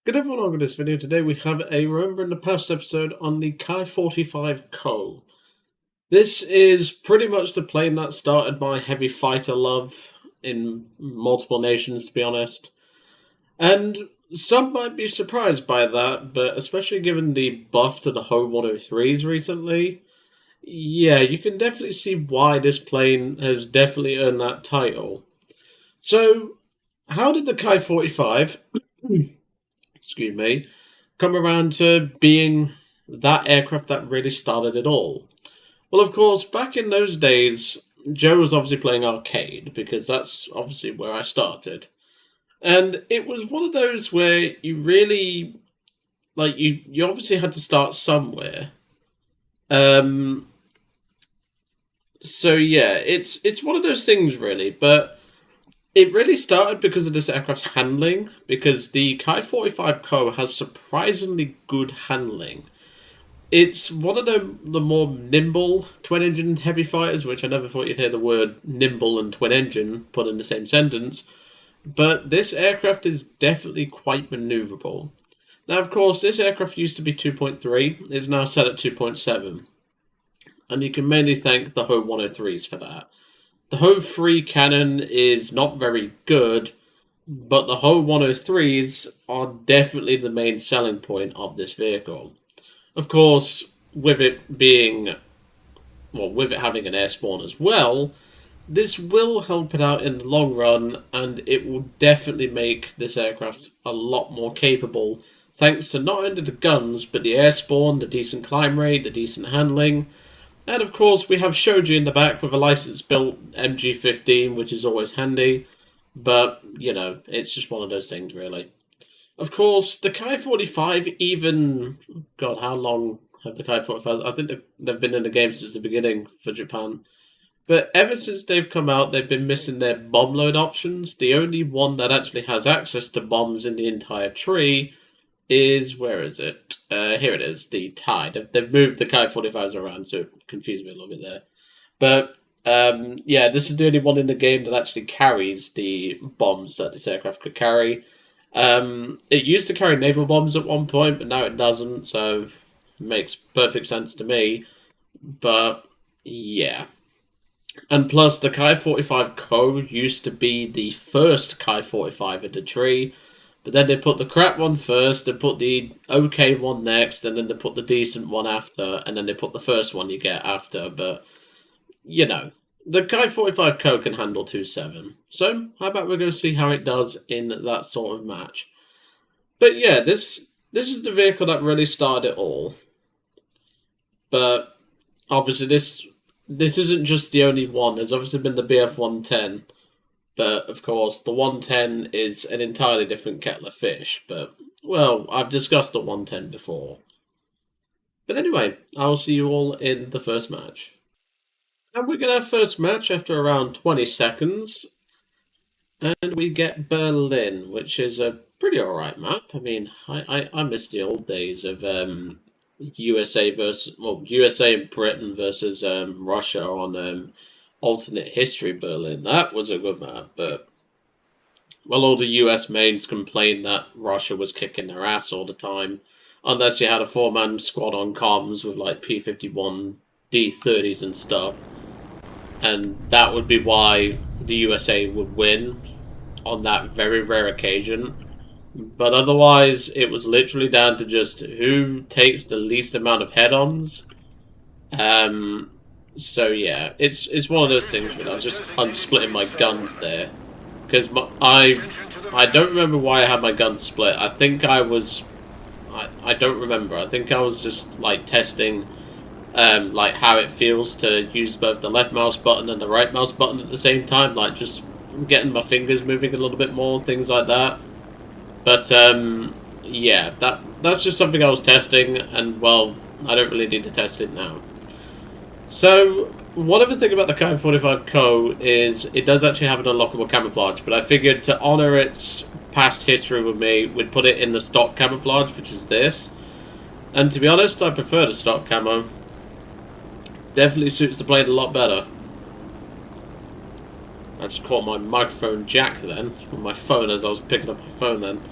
Good everyone, on this video today we have a Remember in the Past episode on the Ki-45 Co. This is pretty much the plane that started my heavy fighter love in multiple nations, to be honest. And some might be surprised by that, but especially given the buff to the Ho-103s recently, yeah, you can definitely see why this plane has definitely earned that title. So, how did the Ki-45 excuse me, come around to being that aircraft that really started it all? Well, of course, back in those days, Joe was obviously playing arcade because that's obviously where I started. And it was one of those where you really, you obviously had to start somewhere. Um, so yeah, it's one of those things really, but it really started because of this aircraft's handling, because the Ki-45 Co has surprisingly good handling. It's one of the more nimble twin engine heavy fighters, which I never thought you'd hear the word nimble and twin engine put in the same sentence. But this aircraft is definitely quite maneuverable. Now, of course, this aircraft used to be 2.3, it's now set at 2.7. And you can mainly thank the Ho 103s for that. The Ho 3 cannon is not very good, but the Ho 103s are definitely the main selling point of this vehicle. Of course, with it being, well, with it having an air spawn as well, this will help it out in the long run, and it will definitely make this aircraft a lot more capable, thanks to not only the guns, but the air spawn, the decent climb rate, the decent handling, and of course we have Shoji in the back with a license-built MG15, which is always handy, but, you know, it's just one of those things, really. Of course, the Ki-45 even... God, how long have the Ki-45... I think they've been in the game since the beginning for Japan. But ever since they've come out, they've been missing their bomb load options. The only one that actually has access to bombs in the entire tree is... Where is it? Here it is, the Tide. They've moved the Ki-45s around, so it confused me a little bit there. But... yeah, this is the only one in the game that actually carries the bombs that this aircraft could carry. It used to carry naval bombs at one point, but now it doesn't, so it makes perfect sense to me. But, yeah. And plus, the Ki-45 Co used to be the first Ki-45 in the tree, but then they put the crap one first, they put the okay one next, and then they put the decent one after, and then they put the first one you get after, but, you know. The Ki-45 Co can handle 2.7, so how about we go see how it does in that sort of match. But yeah, this is the vehicle that really started it all. But obviously this isn't just the only one. There's obviously been the BF-110, but of course the 110 is an entirely different kettle of fish. But, well, I've discussed the 110 before. But anyway, I'll see you all in the first match. And we get our first match after around 20 seconds. And we get Berlin, which is a pretty alright map. I mean, I miss the old days of USA versus, well, USA and Britain versus Russia on alternate history Berlin. That was a good map, but, well, all the US mains complained that Russia was kicking their ass all the time. Unless you had a four-man squad on comms with, like, P-51 D-30s and stuff. And that would be why the USA would win on that very rare occasion. But otherwise, it was literally down to just who takes the least amount of head-ons. So yeah, it's one of those things where I was just unsplitting my guns there. Because I don't remember why I had my guns split. I think I was... I don't remember. I think I was just, like, testing... like how it feels to use both the left mouse button and the right mouse button at the same time, like just getting my fingers moving a little bit more, things like that. But yeah, that's just something I was testing, and well, I don't really need to test it now. So one other thing about the Ki-45 Co is it does actually have an unlockable camouflage, but I figured to honor its past history with me, we'd put it in the stock camouflage, which is this. And to be honest, I prefer the stock camo. Definitely suits the blade a lot better. I just caught my microphone jack then, with my phone as I was picking up my phone then.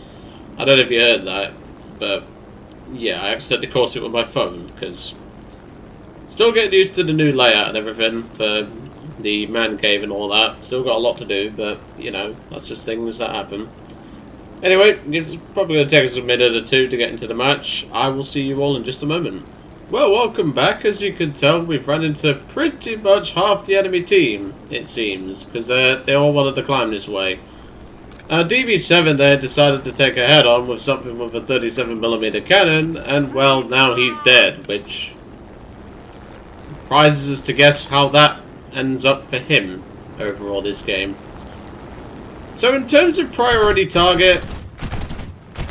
I don't know if you heard that, but yeah, I accidentally caught it with my phone, because still getting used to the new layout and everything for the man cave and all that. Still got a lot to do, but, you know, that's just things that happen. Anyway, it's probably going to take us a minute or two to get into the match. I will see you all in just a moment. Well, welcome back. As you can tell, we've run into pretty much half the enemy team, it seems, because they all wanted to climb this way. DB7 there decided to take a head-on with something with a 37mm cannon, and, well, now he's dead, which prizes us to guess how that ends up for him overall this game. So in terms of priority target,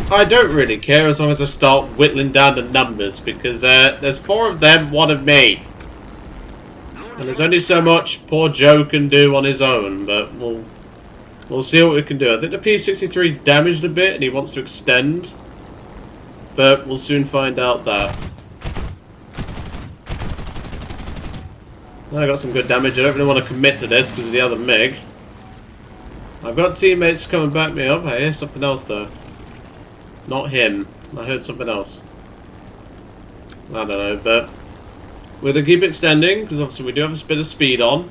I don't really care as long as I start whittling down the numbers, because there's 4 of them, 1 of me. And there's only so much poor Joe can do on his own, but we'll see what we can do. I think the P-63's damaged a bit and he wants to extend, but we'll soon find out that. I got some good damage. I don't really want to commit to this because of the other MiG. I've got teammates coming back me up. I hear something else though. Not him. I heard something else. I don't know, but we're going to keep extending because obviously we do have a bit of speed on.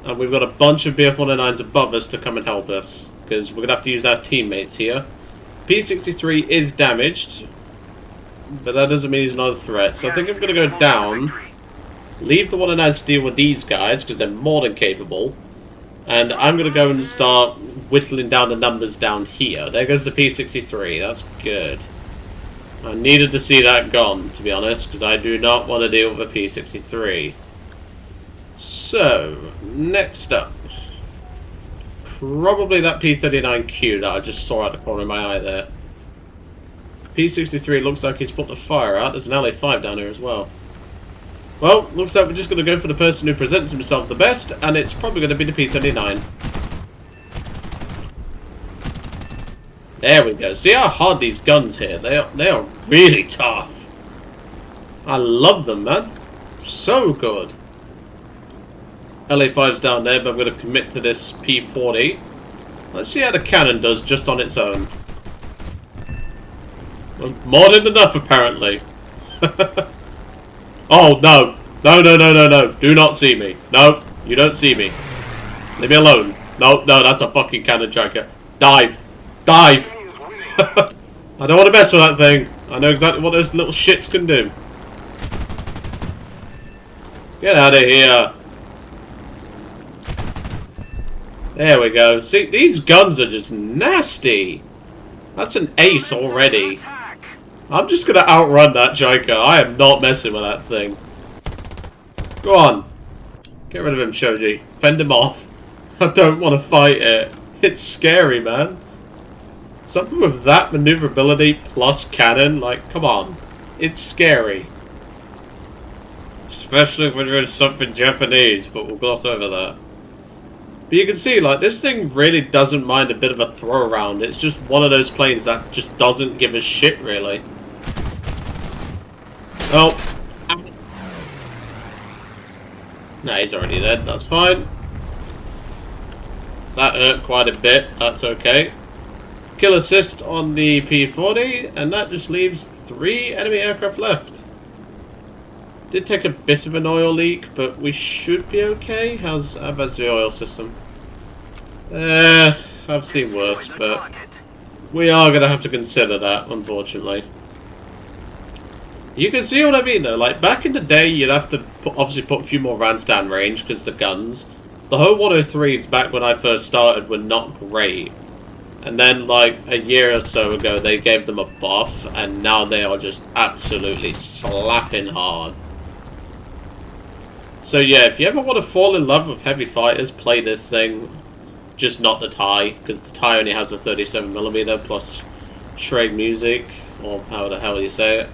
And we've got a bunch of BF-109s above us to come and help us because we're going to have to use our teammates here. P-63 is damaged, but that doesn't mean he's not a threat. So I think I'm going to go down, leave the 109s to deal with these guys because they're more than capable. And I'm going to go and start whittling down the numbers down here. There goes the P-63. That's good. I needed to see that gone, to be honest, because I do not want to deal with a P-63. So, next up. Probably that P-39Q that I just saw out the corner of my eye there. P-63 looks like he's put the fire out. There's an LA-5 down here as well. Well, looks like we're just going to go for the person who presents himself the best, and it's probably going to be the P-39. There we go. See how hard these guns here. They are really tough. I love them, man. So good. LA-5's down there, but I'm going to commit to this P-40. Let's see how the cannon does just on its own. Well, more than enough, apparently. Oh, no. No, no, no, no, no. Do not see me. No, you don't see me. Leave me alone. No, no, that's a fucking cannon tracker. Dive. Dive. I don't want to mess with that thing. I know exactly what those little shits can do. Get out of here. There we go. See, these guns are just nasty. That's an ace already. I'm just going to outrun that Joker. I am not messing with that thing. Go on. Get rid of him, Shoji. Fend him off. I don't want to fight it. It's scary, man. Something with that maneuverability plus cannon, like, come on. It's scary. Especially when you're in something Japanese, but we'll gloss over that. But you can see, like, this thing really doesn't mind a bit of a throw around. It's just one of those planes that just doesn't give a shit, really. Oh. Nah, he's already dead. That's fine. That hurt quite a bit. That's okay. Kill assist on the P-40, and that just leaves 3 enemy aircraft left. Did take a bit of an oil leak, but we should be okay. How's the oil system? I've seen worse, but we are going to have to consider that, unfortunately. You can see what I mean, though. Like, back in the day, you'd have to obviously put a few more rounds down range, because the guns. The whole 103s back when I first started were not great. And then, like, a year or so ago, they gave them a buff, and now they are just absolutely slapping hard. So yeah, if you ever want to fall in love with heavy fighters, play this thing. Just not the TIE, because the TIE only has a 37mm plus Schrag music, or how the hell you say it.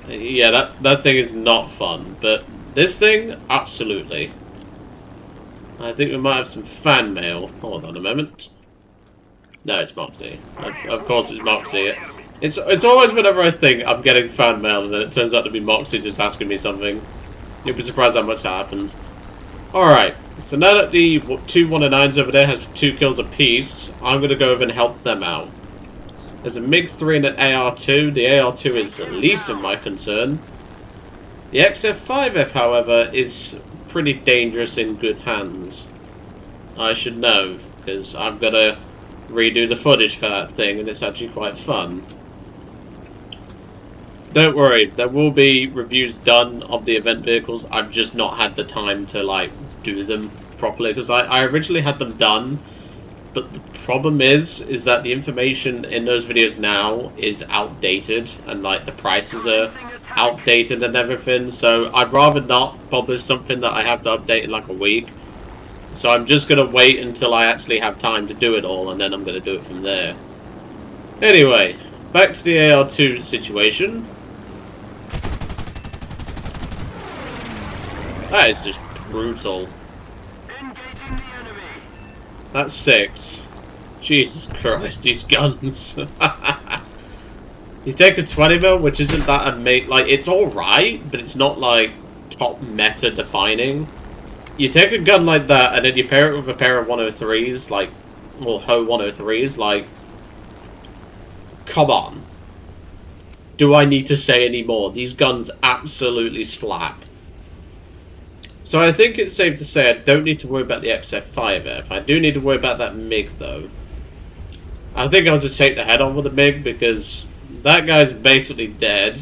Yeah, that thing is not fun, but this thing, absolutely. I think we might have some fan mail. Hold on a moment. No, it's Moxie. Of course it's Moxie. It's always whenever I think I'm getting fan mail and then it turns out to be Moxie just asking me something. You'll be surprised how much that happens. Alright, so now that the 2 109s over there has 2 kills apiece, I'm going to go over and help them out. There's a MiG-3 and an AR-2. The AR-2 is the least of my concern. The XF-5F, however, is pretty dangerous in good hands. I should know, because I've got to redo the footage for that thing, and it's actually quite fun. Don't worry, there will be reviews done of the event vehicles. I've just not had the time to, like, do them properly, because I originally had them done, but the problem is that the information in those videos now is outdated, and, like, the prices are outdated and everything, so I'd rather not publish something that I have to update in, like, a week. So I'm just going to wait until I actually have time to do it all, and then I'm going to do it from there. Anyway, back to the AR-2 situation. That is just brutal. That's 6. Jesus Christ, these guns. You take a 20mm, which isn't that amazing. Like, it's alright, but it's not, like, top meta defining. You take a gun like that, and then you pair it with a pair of 103s, like, or Ho 103s, like, come on. Do I need to say any more? These guns absolutely slap. So I think it's safe to say I don't need to worry about the XF-5F. I do need to worry about that MiG, though. I think I'll just take the head on with the MiG, because that guy's basically dead,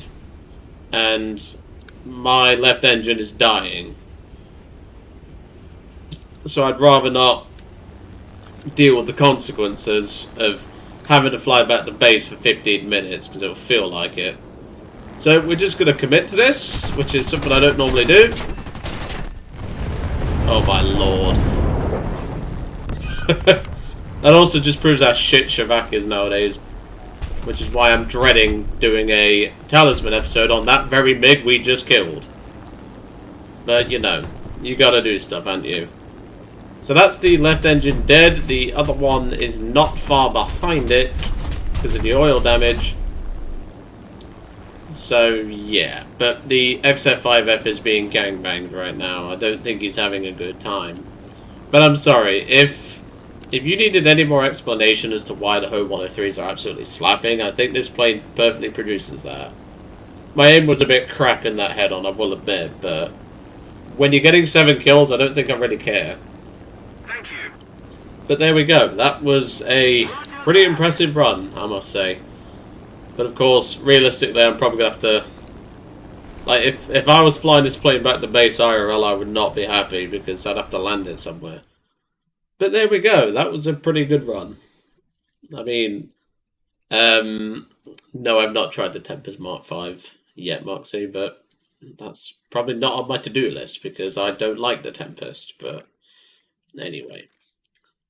and my left engine is dying. So I'd rather not deal with the consequences of having to fly back to base for 15 minutes, because it'll feel like it. So we're just going to commit to this, which is something I don't normally do. Oh my lord. That also just proves how shit Shavak is nowadays. Which is why I'm dreading doing a Talisman episode on that very MiG we just killed. But, you know, you gotta do stuff, haven't you? So that's the left engine dead. The other one is not far behind it because of the oil damage. So, yeah. But the XF-5F is being gangbanged right now. I don't think he's having a good time. But I'm sorry. If you needed any more explanation as to why the Ho 103s are absolutely slapping, I think this plane perfectly produces that. My aim was a bit crap in that head-on, I will admit, but when you're getting 7 kills, I don't think I really care. Thank you. But there we go. That was a pretty impressive run, I must say. But of course, realistically, I'm probably going to have to... Like, if I was flying this plane back to base IRL, I would not be happy, because I'd have to land it somewhere. But there we go. That was a pretty good run. I mean... no, I've not tried the Tempest Mark V yet, Moxie, but that's probably not on my to-do list, because I don't like the Tempest, but anyway.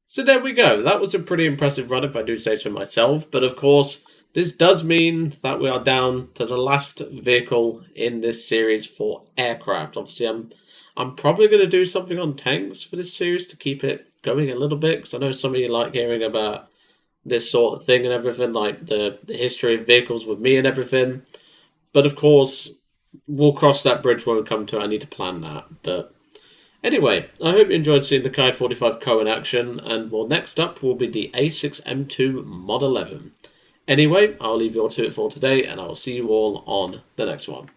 So there we go. That was a pretty impressive run, if I do say so myself, but of course, this does mean that we are down to the last vehicle in this series for aircraft. Obviously, I'm probably going to do something on tanks for this series to keep it going a little bit, because I know some of you like hearing about this sort of thing and everything, like the history of vehicles with me and everything. But of course, we'll cross that bridge when we come to it. I need to plan that. But anyway, I hope you enjoyed seeing the Ki-45 Co in action, and well, next up will be the A6M2 Mod 11. Anyway, I'll leave you all to it for today, and I will see you all on the next one.